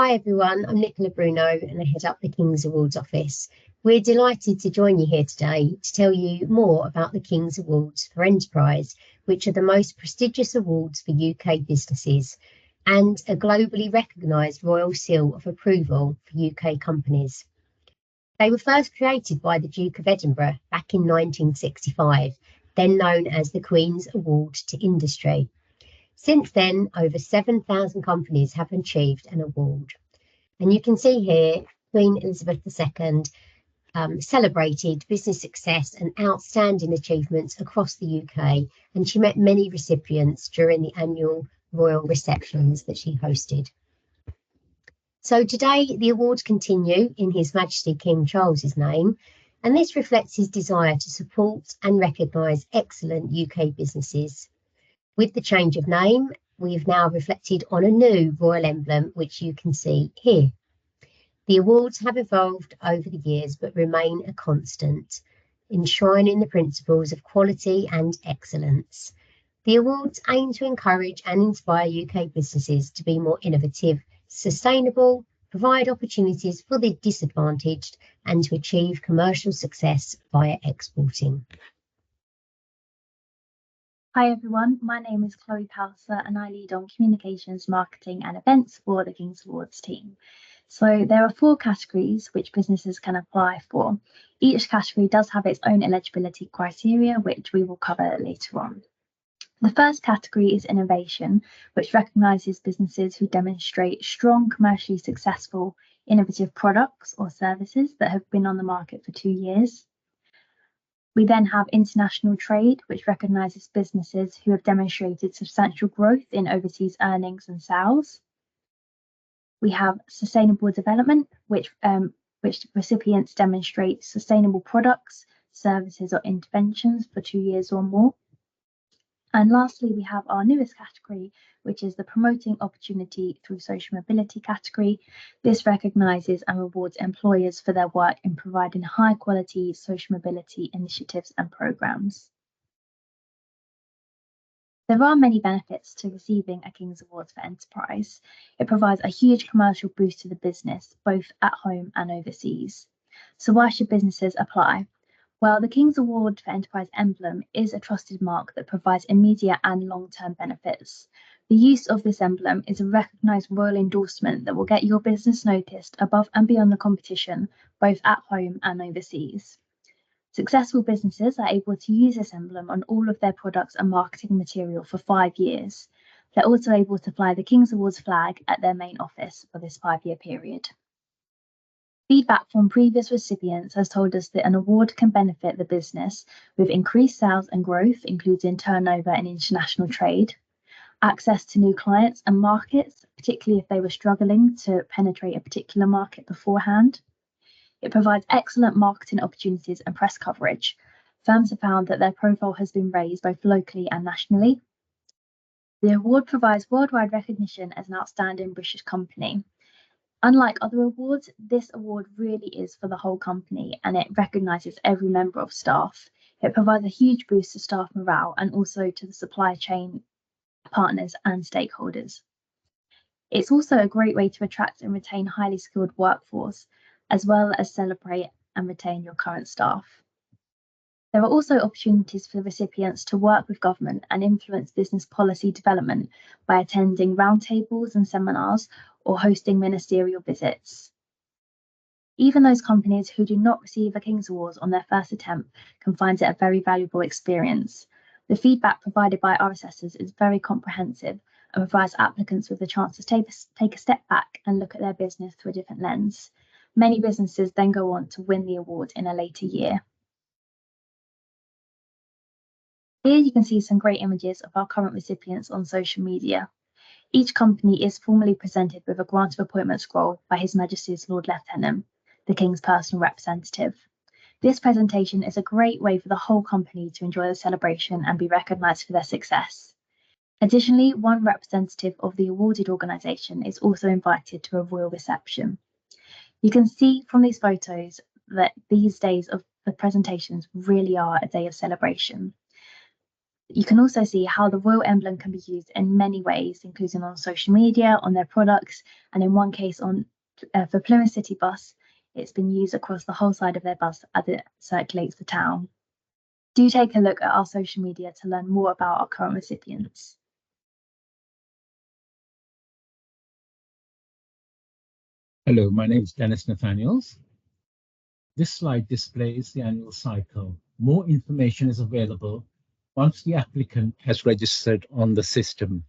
Hi everyone, I'm Nicola Bruno and I head up the King's Awards office. We're delighted to join you here today to tell you more about the King's Awards for Enterprise, which are the most prestigious awards for UK businesses and a globally recognised royal seal of approval for UK companies. They were first created by the Duke of Edinburgh back in 1965, then known as the Queen's Award to Industry. Since then, over 7,000 companies have achieved an award. And you can see here, Queen Elizabeth II celebrated business success and outstanding achievements across the UK, and she met many recipients during the annual royal receptions that she hosted. So today, the awards continue in His Majesty King Charles's name, and this reflects his desire to support and recognise excellent UK businesses. With the change of name, we've now reflected on a new royal emblem, which you can see here. The awards have evolved over the years, but remain a constant, enshrining the principles of quality and excellence. The awards aim to encourage and inspire UK businesses to be more innovative, sustainable, provide opportunities for the disadvantaged, and to achieve commercial success via exporting. Hi everyone, my name is Chloe Palser and I lead on communications, marketing and events for the King's Awards team. So there are 4 categories which businesses can apply for. Each category does have its own eligibility criteria, which we will cover later on. The first category is innovation, which recognises businesses who demonstrate strong, commercially successful, innovative products or services that have been on the market for 2 years. We then have international trade, which recognises businesses who have demonstrated substantial growth in overseas earnings and sales. We have sustainable development, which recipients demonstrate sustainable products, services or interventions for 2 years or more. And lastly, we have our newest category, which is the promoting opportunity through social mobility category. This recognises and rewards employers for their work in providing high quality social mobility initiatives and programmes. There are many benefits to receiving a King's Awards for Enterprise. It provides a huge commercial boost to the business, both at home and overseas. So why should businesses apply? Well, the King's Award for Enterprise emblem is a trusted mark that provides immediate and long-term benefits. The use of this emblem is a recognised royal endorsement that will get your business noticed above and beyond the competition, both at home and overseas. Successful businesses are able to use this emblem on all of their products and marketing material for 5 years. They're also able to fly the King's Awards flag at their main office for this 5-year period. Feedback from previous recipients has told us that an award can benefit the business with increased sales and growth, including turnover and international trade, access to new clients and markets, particularly if they were struggling to penetrate a particular market beforehand. It provides excellent marketing opportunities and press coverage. Firms have found that their profile has been raised both locally and nationally. The award provides worldwide recognition as an outstanding British company. Unlike other awards, this award really is for the whole company and it recognises every member of staff. It provides a huge boost to staff morale and also to the supply chain partners and stakeholders. It's also a great way to attract and retain highly skilled workforce, as well as celebrate and retain your current staff. There are also opportunities for recipients to work with government and influence business policy development by attending roundtables and seminars or hosting ministerial visits. Even those companies who do not receive a King's Awards on their first attempt can find it a very valuable experience. The feedback provided by our assessors is very comprehensive and provides applicants with the chance to take a step back and look at their business through a different lens. Many businesses then go on to win the award in a later year. Here you can see some great images of our current recipients on social media. Each company is formally presented with a grant of appointment scroll by His Majesty's Lord Lieutenant, the King's personal representative. This presentation is a great way for the whole company to enjoy the celebration and be recognised for their success. Additionally, one representative of the awarded organisation is also invited to a royal reception. You can see from these photos that these days of the presentations really are a day of celebration. You can also see how the royal emblem can be used in many ways, including on social media, on their products, and in one case for Plymouth City Bus, it's been used across the whole side of their bus as it circulates the town. Do take a look at our social media to learn more about our current recipients. Hello, my name is Dennis Nathaniels. This slide displays the annual cycle. More information is available once the applicant has registered on the system.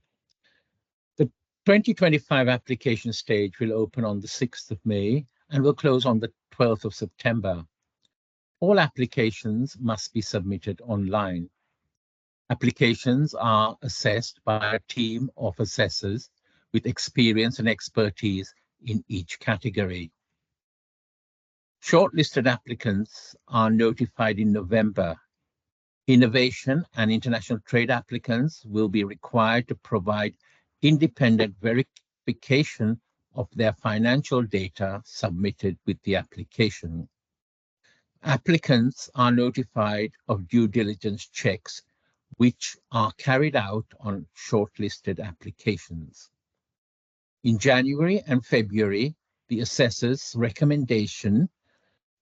The 2025 application stage will open on the 6th of May and will close on the 12th of September. All applications must be submitted online. Applications are assessed by a team of assessors with experience and expertise in each category. Shortlisted applicants are notified in November. Innovation and international trade applicants will be required to provide independent verification of their financial data submitted with the application. Applicants are notified of due diligence checks which are carried out on shortlisted applications. In January and February, the assessor's recommendation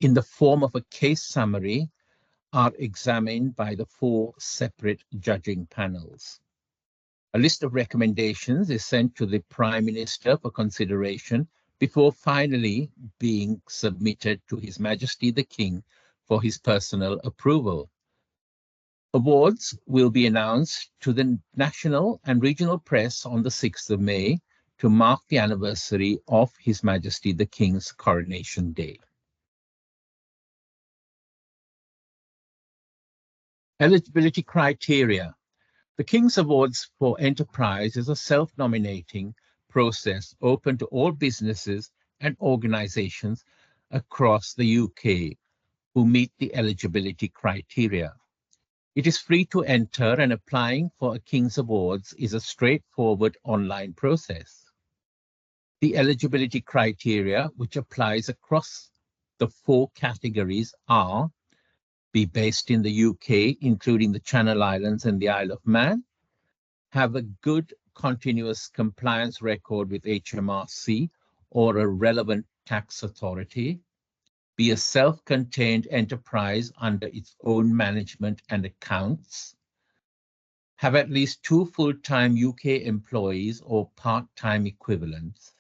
in the form of a case summary are examined by the 4 separate judging panels. A list of recommendations is sent to the Prime Minister for consideration before finally being submitted to His Majesty the King for his personal approval. Awards will be announced to the national and regional press on the 6th of May to mark the anniversary of His Majesty the King's coronation day. Eligibility criteria. The King's Awards for Enterprise is a self-nominating process open to all businesses and organisations across the UK who meet the eligibility criteria. It is free to enter, and applying for a King's Awards is a straightforward online process. The eligibility criteria, which applies across the 4 categories, are: be based in the UK, including the Channel Islands and the Isle of Man, have a good continuous compliance record with HMRC or a relevant tax authority, be a self-contained enterprise under its own management and accounts, have at least 2 full-time UK employees or part-time equivalents,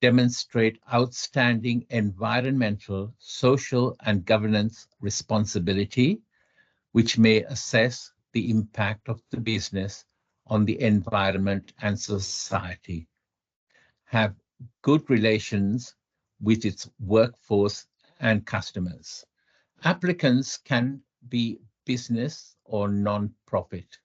demonstrate outstanding environmental, social, and governance responsibility, which may assess the impact of the business on the environment and society, have good relations with its workforce and customers. Applicants can be business or non-profit.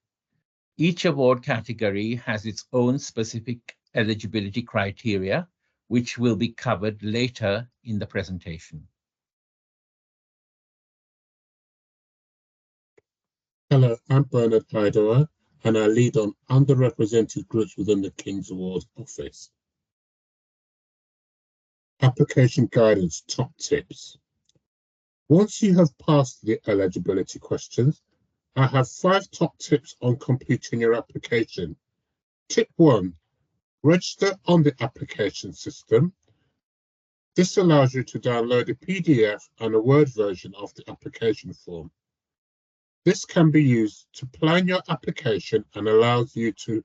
Each award category has its own specific eligibility criteria, which will be covered later in the presentation. Hello, I'm Bernard Heiderer, and I lead on underrepresented groups within the King's Awards Office. Application guidance, top tips. Once you have passed the eligibility questions, I have 5 top tips on completing your application. Tip 1, register on the application system. This allows you to download a PDF and a Word version of the application form. This can be used to plan your application and allows you to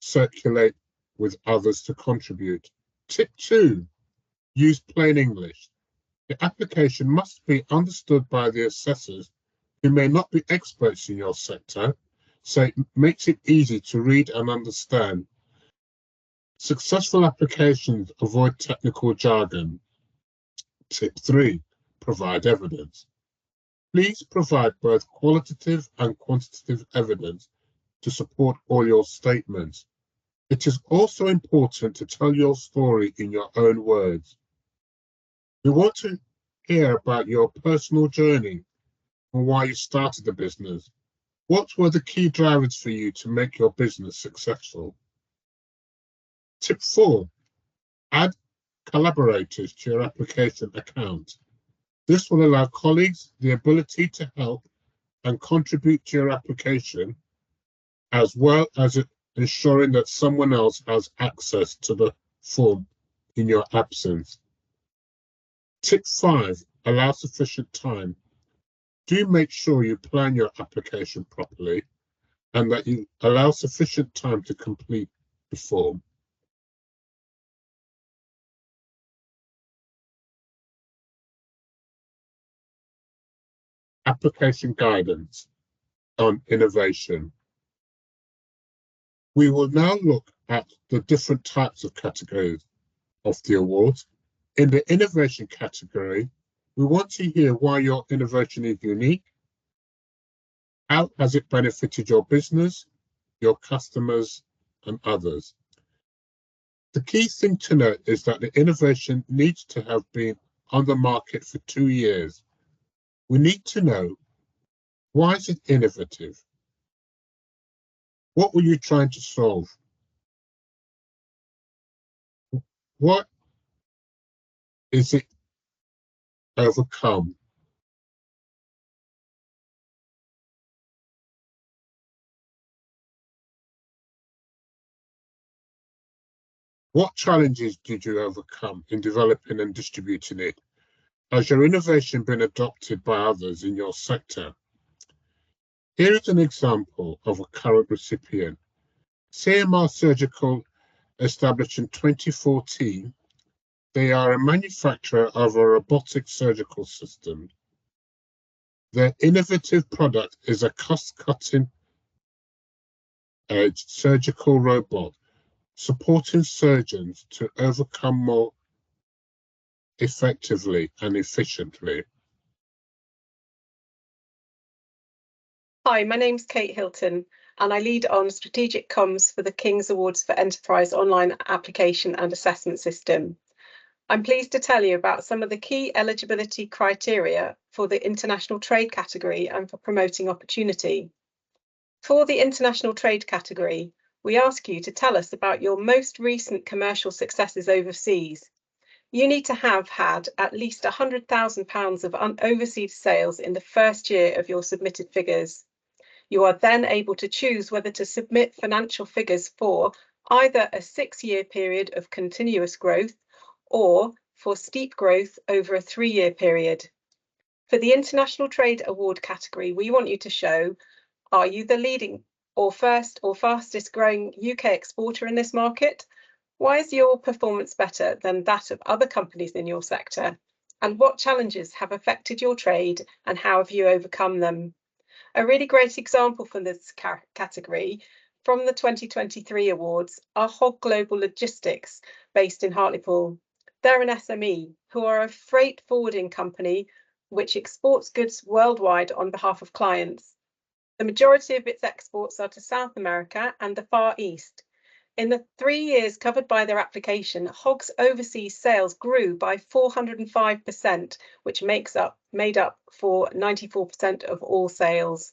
circulate with others to contribute. Tip 2, use plain English. The application must be understood by the assessors who may not be experts in your sector, so it makes it easy to read and understand. Successful applications avoid technical jargon. Tip 3, provide evidence. Please provide both qualitative and quantitative evidence to support all your statements. It is also important to tell your story in your own words. We want to hear about your personal journey and why you started the business. What were the key drivers for you to make your business successful? Tip 4, add collaborators to your application account. This will allow colleagues the ability to help and contribute to your application, as well as ensuring that someone else has access to the form in your absence. Tip 5, allow sufficient time. Do make sure you plan your application properly and that you allow sufficient time to complete the form. Application guidance on innovation. We will now look at the different types of categories of the awards. In the innovation category, we want to hear why your innovation is unique. How has it benefited your business, your customers, and others? The key thing to note is that the innovation needs to have been on the market for 2 years. We need to know, why is it innovative? What were you trying to solve? What is it overcome? What challenges did you overcome in developing and distributing it? Has your innovation been adopted by others in your sector? Here is an example of a current recipient. CMR Surgical, established in 2014. They are a manufacturer of a robotic surgical system. Their innovative product is a cost-cutting edge surgical robot, supporting surgeons to overcome more effectively and efficiently. Hi, my name's Kate Hilton, and I lead on strategic comms for the King's Awards for Enterprise online application and assessment system. I'm pleased to tell you about some of the key eligibility criteria for the international trade category and for promoting opportunity. For the international trade category, we ask you to tell us about your most recent commercial successes overseas. You need to have had at least £100,000 of overseas sales in the first year of your submitted figures. You are then able to choose whether to submit financial figures for either a 6-year period of continuous growth or for steep growth over a 3-year period. For the International Trade Award category, we want you to show, are you the leading or first or fastest growing UK exporter in this market? Why is your performance better than that of other companies in your sector? And what challenges have affected your trade and how have you overcome them? A really great example from this category from the 2023 awards are Hog Global Logistics, based in Hartlepool. They're an SME who are a freight forwarding company which exports goods worldwide on behalf of clients. The majority of its exports are to South America and the Far East. In the 3 years covered by their application, Hog's overseas sales grew by 405%, which made up for 94% of all sales.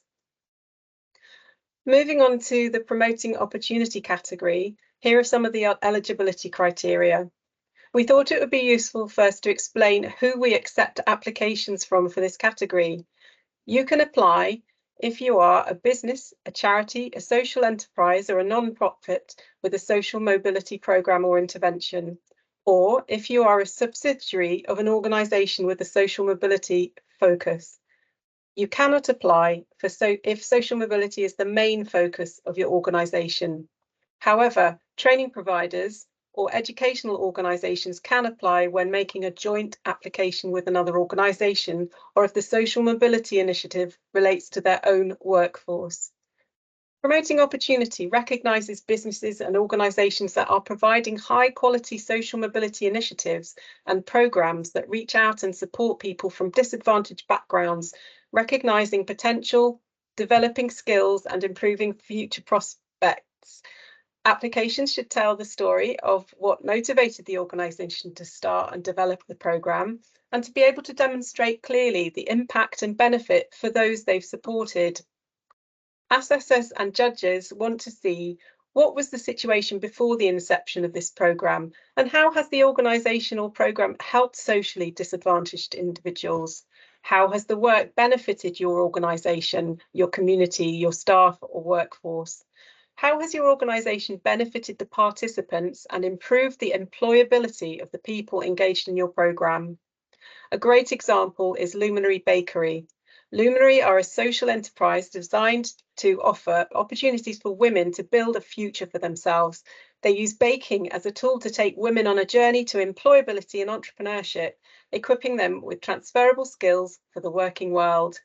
Moving on to the promoting opportunity category, here are some of the eligibility criteria. We thought it would be useful first to explain who we accept applications from for this category. You can apply if you are a business, a charity, a social enterprise, or a non-profit with a social mobility programme or intervention, or if you are a subsidiary of an organisation with a social mobility focus. You cannot apply if social mobility is the main focus of your organisation. However, training providers or educational organisations can apply when making a joint application with another organisation, or if the social mobility initiative relates to their own workforce. Promoting opportunity recognises businesses and organisations that are providing high quality social mobility initiatives and programmes that reach out and support people from disadvantaged backgrounds, recognising potential, developing skills and improving future prospects. Applications should tell the story of what motivated the organisation to start and develop the programme, and to be able to demonstrate clearly the impact and benefit for those they've supported. Assessors and judges want to see what was the situation before the inception of this programme and how has the organisation or programme helped socially disadvantaged individuals. How has the work benefited your organisation, your community, your staff or workforce? How has your organisation benefited the participants and improved the employability of the people engaged in your programme? A great example is Luminary Bakery. Luminary are a social enterprise designed to offer opportunities for women to build a future for themselves. They use baking as a tool to take women on a journey to employability and entrepreneurship, equipping them with transferable skills for the working world.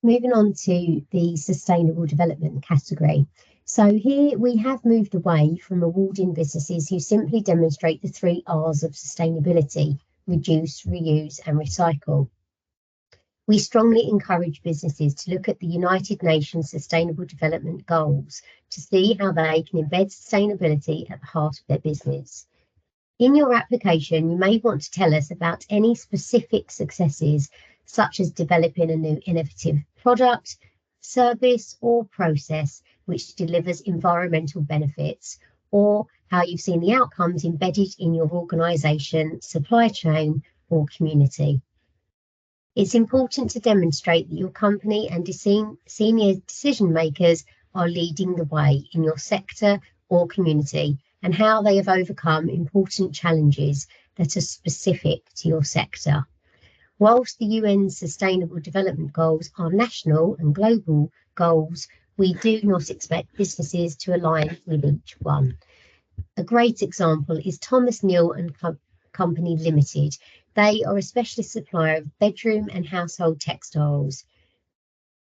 Moving on to the sustainable development category. So here we have moved away from awarding businesses who simply demonstrate the 3 R's of sustainability: reduce, reuse and recycle. We strongly encourage businesses to look at the United Nations Sustainable Development Goals to see how they can embed sustainability at the heart of their business. In your application, you may want to tell us about any specific successes, such as developing a new innovative product, service or process which delivers environmental benefits, or how you've seen the outcomes embedded in your organisation, supply chain or community. It's important to demonstrate that your company and senior decision makers are leading the way in your sector or community and how they have overcome important challenges that are specific to your sector. Whilst the UN Sustainable Development Goals are national and global goals, we do not expect businesses to align with each one. A great example is Thomas Neal and Company Limited. They are a specialist supplier of bedroom and household textiles.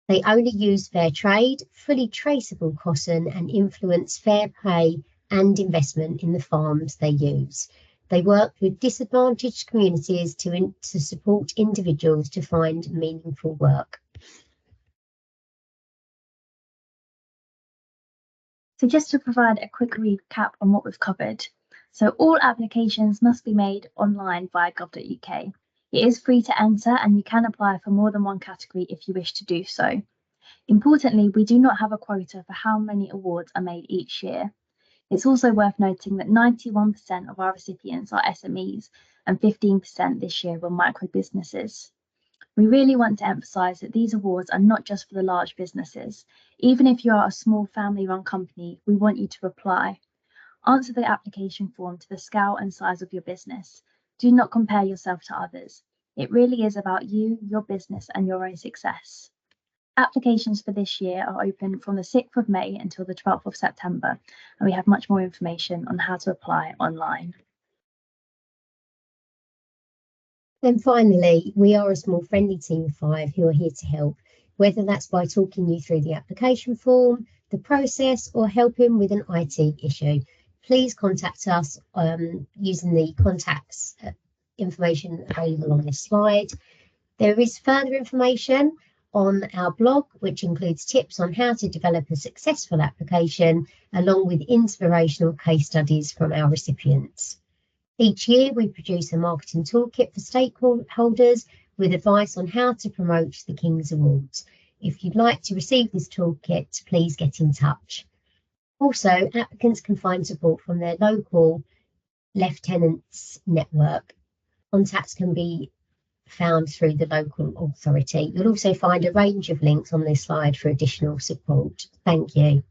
They only use fair trade, fully traceable cotton and influence fair pay and investment in the farms they use. They work with disadvantaged communities to support individuals to find meaningful work. So just to provide a quick recap on what we've covered. So all applications must be made online via gov.uk. It is free to enter and you can apply for more than one category if you wish to do so. Importantly, we do not have a quota for how many awards are made each year. It's also worth noting that 91% of our recipients are SMEs and 15% this year were micro businesses. We really want to emphasise that these awards are not just for the large businesses. Even if you are a small family-run company, we want you to apply. Answer the application form to the scale and size of your business. Do not compare yourself to others. It really is about you, your business and your own success. Applications for this year are open from the 6th of May until the 12th of September, and we have much more information on how to apply online. And finally, we are a small friendly team of 5 who are here to help, whether that's by talking you through the application form, the process, or helping with an IT issue. Please contact us using the contacts information available on this slide. There is further information on our blog, which includes tips on how to develop a successful application, along with inspirational case studies from our recipients. Each year, we produce a marketing toolkit for stakeholders with advice on how to promote the King's Awards. If you'd like to receive this toolkit, please get in touch. Also, applicants can find support from their local lieutenants network. Contacts can be found through the local authority. You'll also find a range of links on this slide for additional support. Thank you.